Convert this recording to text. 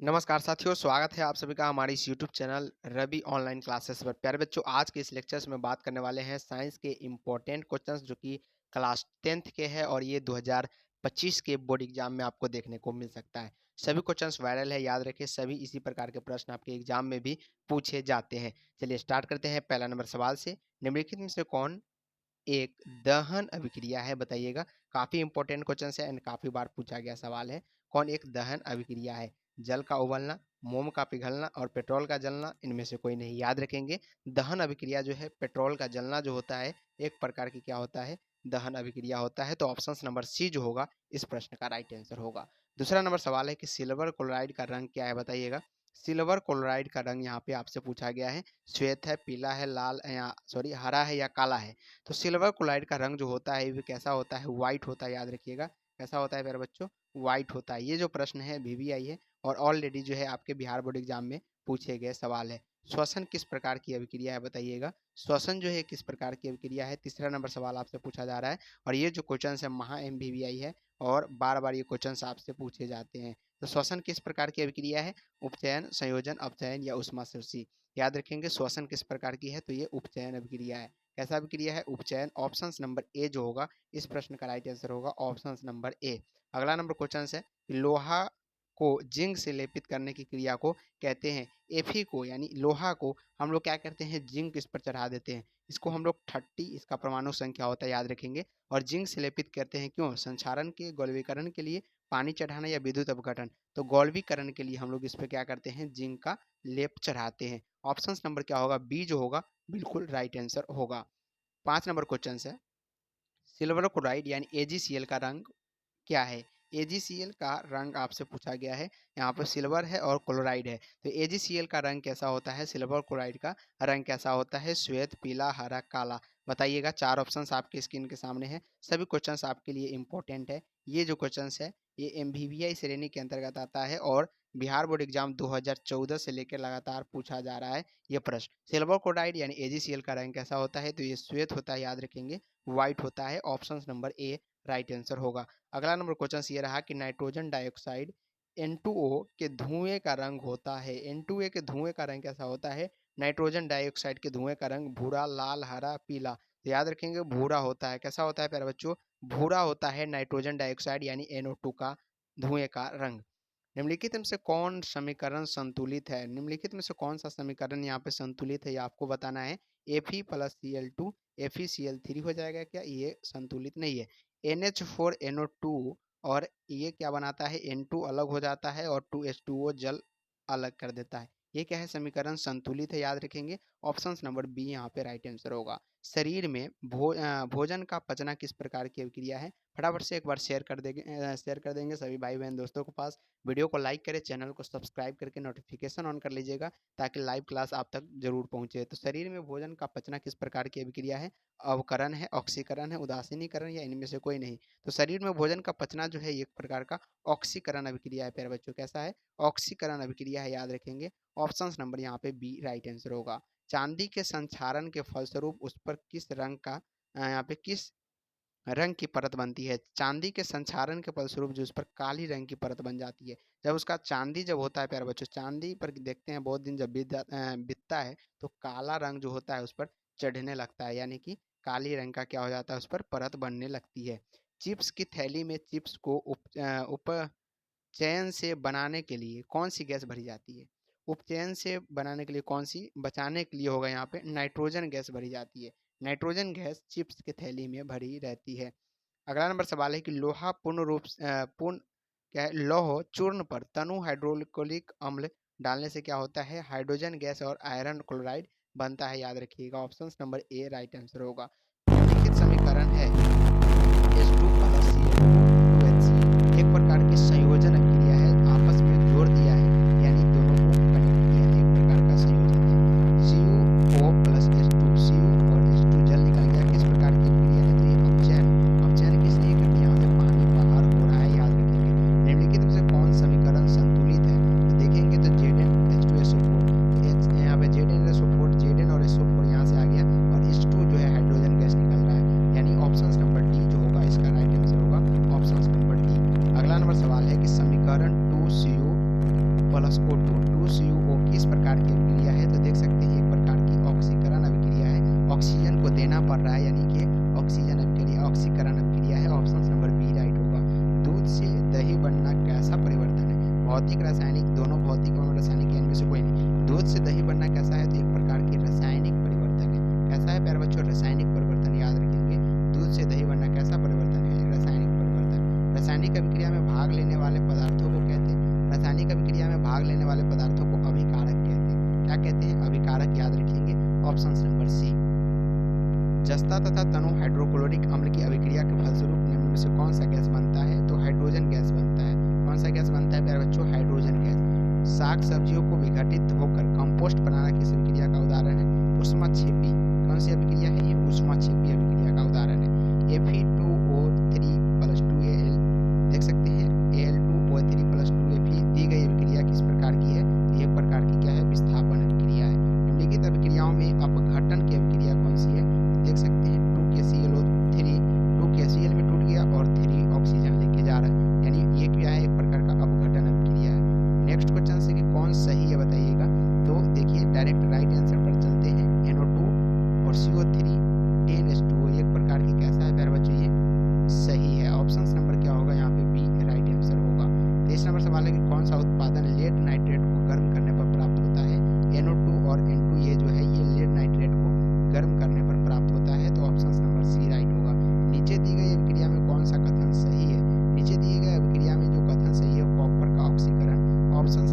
नमस्कार साथियों, स्वागत है आप सभी का हमारे इस YouTube channel Ravi online classes पर। प्यारे बच्चों, आज के इस लेक्चर्स में बात करने वाले हैं साइंस के इम्पोर्टेंट क्वेश्चंस जो कि क्लास 10th के हैं और ये 2025 के बोर्ड एग्जाम में आपको देखने को मिल सकता है। सभी क्वेश्चंस वायरल है, याद रखें, सभी इसी प्रकार के प्रश्न आपके एग्जाम में भी पूछे जाते हैं। चलिए स्टार्ट करते हैं पहला नंबर सवाल से। निम्नलिखित में से कौन एक दहन अभिक्रिया है, बताइएगा। काफी इंपॉर्टेंट क्वेश्चन है एंड काफी बार पूछा गया सवाल है। कौन एक दहन अभिक्रिया है? जल का उबलना, मोम का पिघलना और पेट्रोल का जलना, इनमें से कोई नहीं। याद रखेंगे, दहन अभिक्रिया जो है, पेट्रोल का जलना जो होता है, एक प्रकार की क्या होता है, दहन अभिक्रिया होता है। तो ऑप्शन नंबर सी जो होगा इस प्रश्न का राइट आंसर होगा। दूसरा नंबर सवाल है कि सिल्वर क्लोराइड का रंग क्या है, बताइएगा। सिल्वर क्लोराइड का रंग यहाँ पे आपसे पूछा गया है। श्वेत है, पीला है, लाल या सॉरी हरा है या काला है। तो सिल्वर क्लोराइड का रंग जो होता है वो कैसा होता है? व्हाइट होता है। याद रखिएगा, कैसा होता है प्यारे बच्चों? व्हाइट होता है। ये जो प्रश्न है वीवीआई है और ऑलरेडी जो है आपके बिहार बोर्ड एग्जाम में पूछे गए सवाल है। श्वसन किस प्रकार की अभिक्रिया है, बताइएगा। श्वसन जो है किस प्रकार की अभिक्रिया है, तीसरा नंबर सवाल आपसे पूछा जा रहा है। और ये जो क्वेश्चन है महा MVVI है और बार बार ये क्वेश्चन आपसे पूछे जाते हैं। तो श्वसन किस प्रकार की अभिक्रिया है? उपचयन, संयोजन, अपचयन या ऊष्माशोषी। याद रखेंगे, श्वसन किस प्रकार की है, तो ये उपचयन अभिक्रिया है। कैसा अभिक्रिया है? उपचयन। ऑप्शन नंबर ए जो होगा इस प्रश्न का राइट आंसर होगा ऑप्शन नंबर ए। अगला नंबर क्वेश्चन है, लोहा को जिंक से लेपित करने की क्रिया को कहते हैं। एफी को यानी लोहा को हम लोग क्या करते हैं, जिंक इस पर चढ़ा देते हैं। इसको हम लोग 30 इसका परमाणु संख्या होता है, याद रखेंगे। और जिंक से लेपित करते हैं क्यों? संक्षारण के, गौल्वीकरण के लिए, पानी चढ़ाना या विद्युत अपघटन। तो गौल्वीकरण के लिए हम लोग इस पर क्या करते हैं, जिंक का लेप चढ़ाते हैं। ऑप्शन नंबर क्या होगा? बी जो होगा बिल्कुल राइट आंसर होगा। 5 नंबर क्वेश्चन है, सिल्वर क्लोराइड यानी AgCl का रंग क्या है? AgCl का रंग आपसे पूछा गया है। यहाँ पर सिल्वर है और क्लोराइड है, तो AgCl का रंग कैसा होता है? सिल्वर क्लोराइड का रंग कैसा होता है? श्वेत, पीला, हरा, काला। बताइएगा। 4 ऑप्शंस आपके स्क्रीन के सामने हैं। सभी क्वेश्चंस आपके लिए इंपॉर्टेंट है। ये जो क्वेश्चंस है ये MVVI श्रेणी के अंतर्गत आता है और बिहार बोर्ड एग्जाम 2014 से लेकर लगातार पूछा जा रहा है ये प्रश्न। सिल्वर क्लोराइड यानी AgCl का रंग कैसा होता है? तो ये श्वेत होता है, याद रखेंगे, व्हाइट होता है। Option number A right answer होगा। अगला नंबर क्वेश्चन ये रहा कि नाइट्रोजन डाइऑक्साइड N2O के धुएं का रंग होता है। N2A के धुएं का रंग कैसा होता है? नाइट्रोजन डाइऑक्साइड के धुएं का रंग भूरा, लाल, हरा, पीला। तो याद रखेंगे भूरा होता है। कैसा होता है प्यारे बच्चों? भूरा होता है नाइट्रोजन डाइऑक्साइड यानी NO2 का धुएं का रंग। निम्नलिखित में से कौन समीकरण संतुलित है? निम्नलिखित में से कौन सा समीकरण यहाँ पे संतुलित है, ये आपको बताना है। Fe+Cl2 FeCl3 हो जाएगा क्या? ये संतुलित नहीं है। NH4NO2 और ये क्या बनाता है? N2 अलग हो जाता है और 2H2O जल अलग कर देता है। ये क्या है? समीकरण संतुलित है, याद रखेंगे। ऑप्शन नंबर बी यहाँ पे राइट आंसर होगा। शरीर में भोजन का पचना किस प्रकार की अभिक्रिया है? फटाफट से एक बार शेयर कर देंगे सभी भाई बहन दोस्तों के पास। वीडियो को लाइक करें, चैनल को सब्सक्राइब करके नोटिफिकेशन ऑन कर लीजिएगा ताकि लाइव क्लास आप तक जरूर पहुंचे। तो शरीर में भोजन का पचना किस प्रकार की अभिक्रिया है? अवकरण है, ऑक्सीकरण है, उदासीनीकरण या इनमें से कोई नहीं। तो शरीर में भोजन का पचना जो है एक प्रकार का ऑक्सीकरण अभिक्रिया है प्यारे बच्चों। कैसा है? ऑक्सीकरण अभिक्रिया है, याद रखेंगे। ऑप्शन नंबर यहाँ पे बी राइट आंसर होगा। चांदी के संक्षारण के फलस्वरूप उस पर किस रंग का यहाँ पे किस रंग की परत बनती है? चांदी के संक्षारण के फलस्वरूप जो उस पर काली रंग की परत बन जाती है। जब उसका चांदी जब होता है प्यारे बच्चों, चांदी पर देखते हैं बहुत दिन जब बीतता है तो काला रंग जो होता है उस पर चढ़ने लगता है, यानी कि काली रंग का क्या हो जाता है, उस पर परत बनने लगती है। चिप्स की थैली में चिप्स को उपचयन से बनाने के लिए कौन सी गैस भरी जाती है? उपचयन से बनाने के लिए कौन सी? बचाने के लिए होगा यहाँ पे नाइट्रोजन गैस भरी जाती है। नाइट्रोजन गैस चिप्स की थैली में भरी रहती है। अगला नंबर सवाल है कि लोहा पूर्ण क्या है? लौह चूर्ण पर तनु हाइड्रोक्लोरिक अम्ल डालने से क्या होता है? हाइड्रोजन गैस और आयरन क्लोराइड बनता है, याद रखिएगा। Option number A right answer होगा। निम्नलिखित समीकरण है H2+Cl2HCl एक प्रकार की संयोजन अभिक्रिया है, आपस में जोड़ दिया है यानी दोनों को कनेक्ट किया है, एक प्रकार का संयोजन है। CO+H2 Cu और H2 जल निकल गया, किस प्रकार की अभिक्रिया है? तो ये अपचयन। अपचयन किस लिए? क्योंकि यहाँ से पानी बाहर हो रहा है, याद रखेंगे। निम्नलिखित में से कौन समीकरण संतुलित है? तो देखेंगे तो Zn H2SO4, यहाँ पे ZnSO4 Zn और SO4 यहाँ से आ गया और H2 जो है हाइड्रोजन गैस निकल रहा है, यानी ऑप्शन नंबर डी जो होगा इसका राइट आंसर होगा ऑप्शन नंबर डी। अगला नंबर सवाल है कि समीकरण 2Cu प्लस O2 2CO किस प्रकार की अभिक्रिया है? तो देख सकते हैं एक प्रकार की ऑक्सीकरण अभिक्रिया है, ऑक्सीजन को देना पड़ रहा है, यानी कि ऑक्सीजन अभिक्रिया ऑक्सीकरण अभिक्रिया है। ऑप्शन नंबर बी राइट होगा। दूध से दही बनना कैसा परिवर्तन है? भौतिक रासायनिक, दोनों भौतिक एवं रासायनिक, इनमें से कोई नहीं। दूध से दही बनना कैसा है? तो एक प्रकार की रासायनिक परिवर्तन है। कैसा है प्यारे बच्चों? रासायनिक परिवर्तन, याद रखेंगे। दूध से दही बनना कैसा परिवर्तन है? रासायनिक परिवर्तन। रासायनिक अभिक्रिया में भाग लेने वाले पदार्थों को कहते हैं, रासायनिक अभिक्रिया में भाग लेने वाले पदार्थों को अभिकारक कहते हैं। क्या कहते हैं? अभिकारक, याद रखेंगे। Option number C. जस्ता तथा तनु हाइड्रोक्लोरिक अम्ल की अभिक्रिया के फलस्वरूप निम्न में से कौन सा गैस बनता है? तो हाइड्रोजन गैस बनता है। कौन सा गैस बनता है प्यारे बच्चों? Hydrogen gas. साग सब्जियों को विघटित होकर कंपोस्ट बनाना किस अभिक्रिया का उदाहरण है? ऊष्माक्षेपी। कौन सी अभिक्रिया है ये? ऊष्माक्षेपी अभिक्रिया का उदाहरण है। Fe2O3 + 2Al, देख सकते हैं Al2O3 + 2Fe दी गई अभिक्रिया किस प्रकार की है? एक प्रकार की क्या है? विस्थापन अभिक्रिया है। निम्नलिखित अभिक्रियाओं में अपघटन की अभिक्रिया कौन सी है? देख सकते हैं 2KClO3 2KCl में टूट गया और 3 ऑक्सीजन लेके जा रहा है, यानी ये क्या है? एक प्रकार का अपघटन अभिक्रिया है। नेक्स्ट क्वेश्चन से कि कौन सही है बताइएगा। तो देखिए डायरेक्ट राइट आंसर पर चलते हैं। NO2 और CO3 10H2O एक प्रकार की कैसा है प्यारे बच्चों? ये सही है। ऑप्शन नंबर क्या होगा यहाँ पे? बी राइट आंसर होगा। 23 नंबर सवाल है कि कौन सा उत्पादन लेड नाइट्रेट को गर्म करने पर प्राप्त होता है? NO2 और N2 ये जो है ये लेड नाइट्रेट को गर्म करने पर प्राप्त होता है। तो ऑप्शन नंबर सी राइट होगा। नीचे दी गई अभिक्रिया में कौन सा कथन सही है? नीचे दिए गए अभिक्रिया में जो कथन सही है कॉपर का ऑक्सीकरण। ऑप्शन